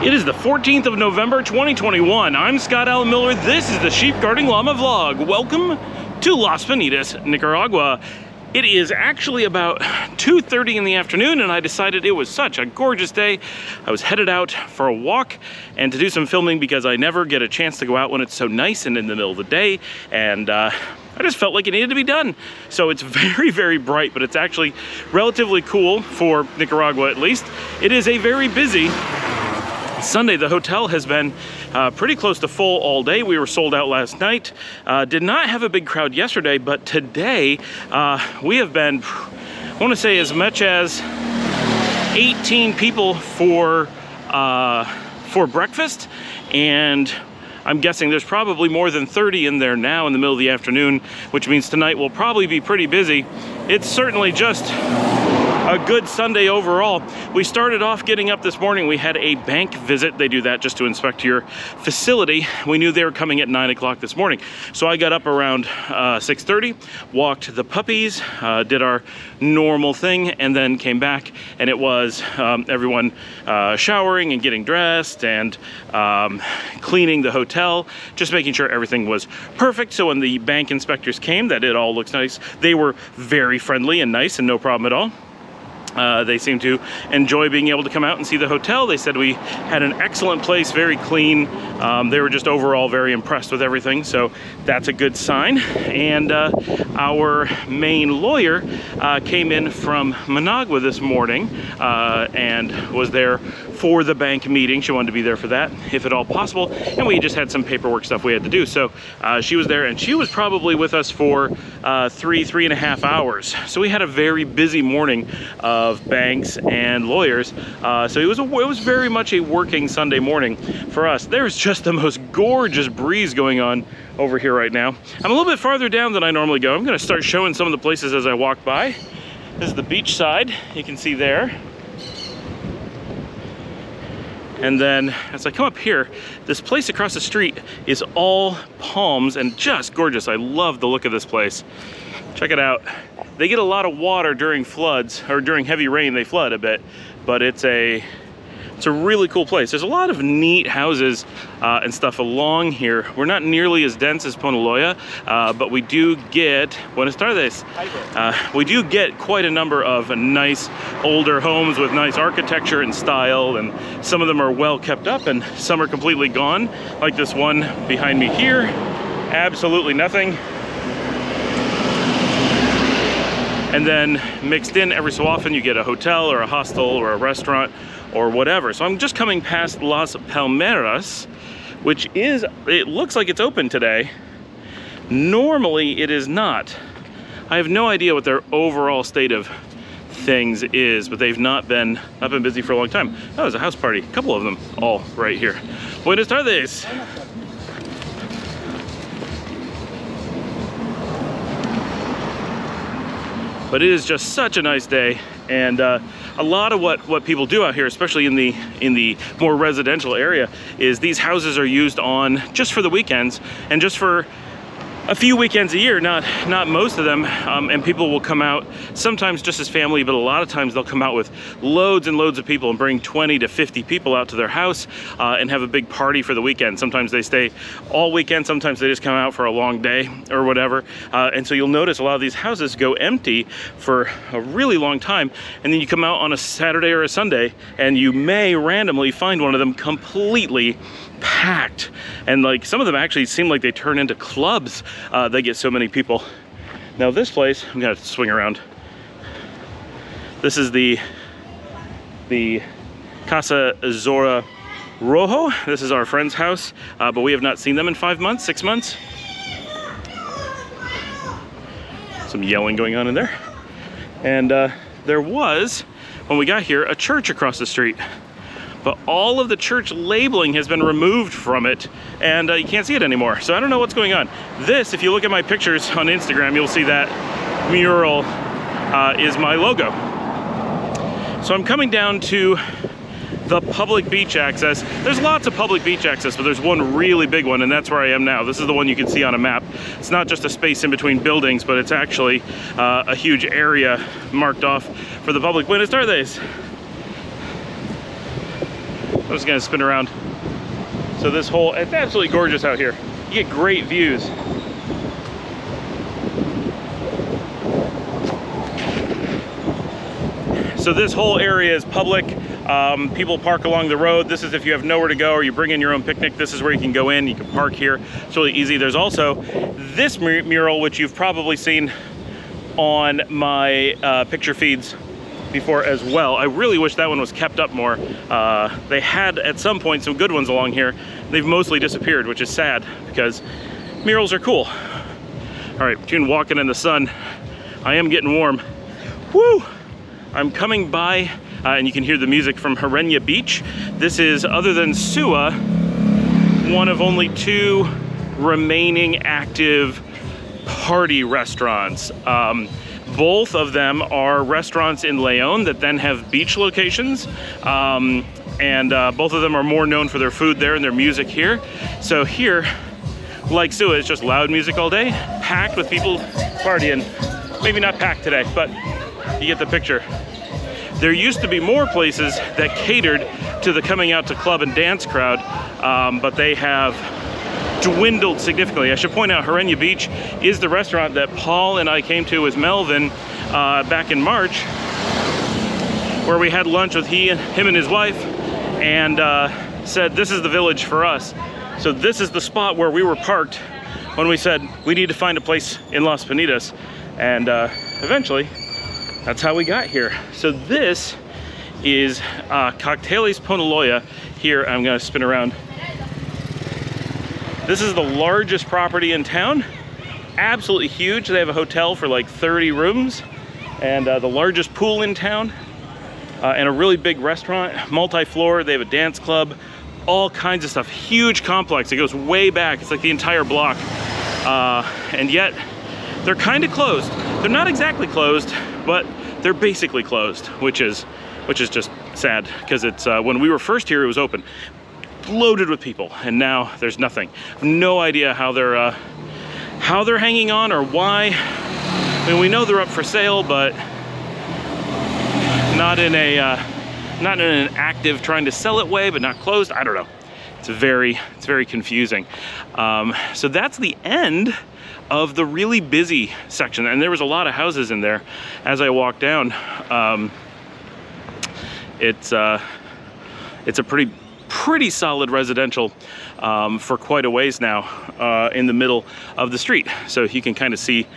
It is the 14th of November, 2021. I'm Scott Allen Miller. This is the Sheep Guarding Llama Vlog. Welcome to Las Penitas, Nicaragua. It is actually about 2:30 in the afternoon, and I decided it was such a gorgeous day. I was headed out for a walk and to do some filming because I never get a chance to go out when it's so nice and in the middle of the day, and I just felt like it needed to be done. So it's very, very bright, but it's actually relatively cool for Nicaragua at least. It is a very busy Sunday. The hotel has been pretty close to full all day. We were sold out last night. Did not have a big crowd yesterday, but today we have been, I want to say, as much as 18 people for breakfast, and I'm guessing there's probably more than 30 in there now in the middle of the afternoon, which means tonight will probably be pretty busy. It's certainly just a good Sunday overall. We started off getting up this morning. We had a bank visit. They do that just to inspect your facility. We knew they were coming at 9 o'clock this morning. So I got up around 6:30, walked the puppies, did our normal thing, and then came back, and it was everyone showering and getting dressed and cleaning the hotel, just making sure everything was perfect. So when the bank inspectors came, that it all looks nice. They were very friendly and nice and no problem at all. They seemed to enjoy being able to come out and see the hotel. They said we had an excellent place, very clean. They were just overall very impressed with everything, so that's a good sign. And our main lawyer came in from Managua this morning and was there for the bank meeting. She wanted to be there for that, if at all possible, and we just had some paperwork stuff we had to do. So she was there, and she was probably with us for three and a half hours. So we had a very busy morning of banks and lawyers. So it was very much a working Sunday morning for us. There's just the most gorgeous breeze going on over here right now. I'm a little bit farther down than I normally go. I'm gonna start showing some of the places as I walk by. This is the beach side, you can see there. And then as I come up here, this place across the street is all palms and just gorgeous. I love the look of this place. Check it out. They get a lot of water during floods, or during heavy rain they flood a bit, but it's a really cool place. There's a lot of neat houses and stuff along here. We're not nearly as dense as Ponaloya, but we do get, buenas tardes. We do get quite a number of nice older homes with nice architecture and style, and some of them are well kept up and some are completely gone, like this one behind me here. Absolutely nothing. And then mixed in every so often you get a hotel or a hostel or a restaurant or whatever. So I'm just coming past Las Palmeras, which is, it looks like it's open today. Normally it is not. I have no idea what their overall state of things is, but they've not been busy for a long time. Oh, there's a house party, a couple of them, all right here. Buenas tardes. But it is just such a nice day, and a lot of what people do out here, especially in the more residential area, is these houses are used on just for the weekends and just for a few weekends a year, not most of them, and people will come out sometimes just as family, but a lot of times they'll come out with loads and loads of people and bring 20 to 50 people out to their house and have a big party for the weekend. Sometimes they stay all weekend, sometimes they just come out for a long day or whatever, and so you'll notice a lot of these houses go empty for a really long time, and then you come out on a Saturday or a Sunday and you may randomly find one of them completely packed, and like some of them actually seem like they turn into clubs. They get so many people. Now this place, I'm gonna swing around. This is the Casa Zora Rojo. This is our friend's house, but we have not seen them in 5 months, 6 months. Some yelling going on in there. And there was, when we got here, a church across the street. But all of the church labeling has been removed from it, and you can't see it anymore. So I don't know what's going on. This, if you look at my pictures on Instagram, you'll see that mural is my logo. So I'm coming down to the public beach access. There's lots of public beach access, but there's one really big one, and that's where I am now. This is the one you can see on a map. It's not just a space in between buildings, but it's actually a huge area marked off for the public. Buenas tardes. I'm just gonna spin around. So this whole, it's absolutely gorgeous out here. You get great views. So this whole area is public. People park along the road. This is if you have nowhere to go or you bring in your own picnic, this is where you can go in. You can park here. It's really easy. There's also this mural, which you've probably seen on my picture feeds before as well. I really wish that one was kept up more. They had at some point some good ones along here. They've mostly disappeared, which is sad because murals are cool. All right, between walking in the sun, I am getting warm. Woo! I'm coming by, and you can hear the music from Herenya Beach. This is, other than Sua, one of only 2 remaining active party restaurants. Both of them are restaurants in Leon that then have beach locations. And both of them are more known for their food there and their music here. So here, like Sua, it's just loud music all day, packed with people partying. Maybe not packed today, but you get the picture. There used to be more places that catered to the coming out to club and dance crowd, but they have dwindled significantly. I should point out Herenya Beach is the restaurant that Paul and I came to with Melvin back in March, where we had lunch with him and his wife, and said this is the village for us. So this is the spot where we were parked when we said we need to find a place in Las Penitas, and eventually that's how we got here. So this is Cocteles Ponaloya. Here, I'm gonna spin around. This is the largest property in town. Absolutely huge. They have a hotel for like 30 rooms and the largest pool in town and a really big restaurant, multi-floor. They have a dance club, all kinds of stuff. Huge complex. It goes way back. It's like the entire block. And yet they're kind of closed. They're not exactly closed, but they're basically closed, which is just sad because it's when we were first here, it was open, loaded with people, and now there's nothing. No idea how they're hanging on or why. I mean, we know they're up for sale, but not in an active trying to sell it way, but not closed. I don't know. It's very confusing. So that's the end of the really busy section, and there was a lot of houses in there as I walked down. It's a pretty solid residential for quite a ways now in the middle of the street. So you can kind of see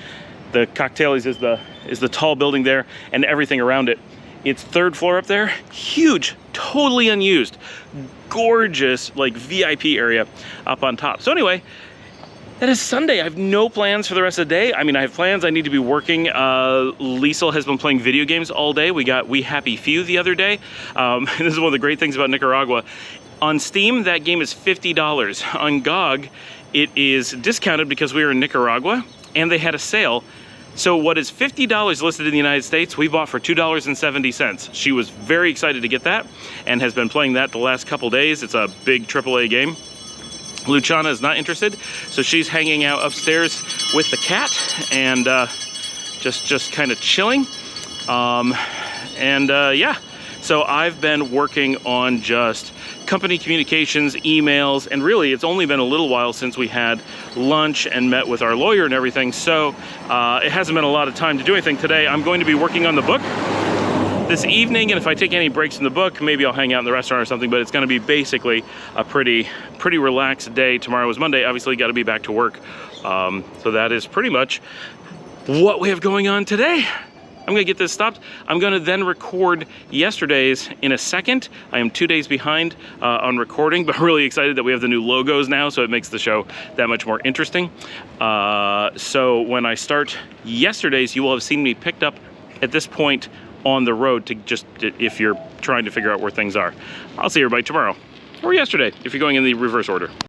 the Cocteles is the tall building there and everything around it. It's 3rd floor up there, huge, totally unused, gorgeous, like VIP area up on top. So anyway, that is Sunday. I have no plans for the rest of the day. I mean, I have plans. I need to be working. Liesl has been playing video games all day. We got We Happy Few the other day. This is one of the great things about Nicaragua. On Steam, that game is $50. On GOG, it is discounted because we were in Nicaragua and they had a sale. So what is $50 listed in the United States, we bought for $2.70. She was very excited to get that and has been playing that the last couple days. It's a big AAA game. Luciana is not interested, so she's hanging out upstairs with the cat and just kind of chilling. Yeah, so I've been working on just company communications, emails, and really it's only been a little while since we had lunch and met with our lawyer and everything, so it hasn't been a lot of time to do anything today. I'm going to be working on the book this evening, and if I take any breaks in the book, maybe I'll hang out in the restaurant or something, but it's going to be basically a pretty relaxed day. Tomorrow is Monday, obviously got to be back to work. So that is pretty much what we have going on today. I'm gonna get this stopped. I'm gonna then record yesterday's in a second. I am 2 days behind on recording, but really excited that we have the new logos now, so it makes the show that much more interesting. So when I start yesterday's, you will have seen me picked up at this point on the road to just, if you're trying to figure out where things are. I'll see everybody tomorrow, or yesterday, if you're going in the reverse order.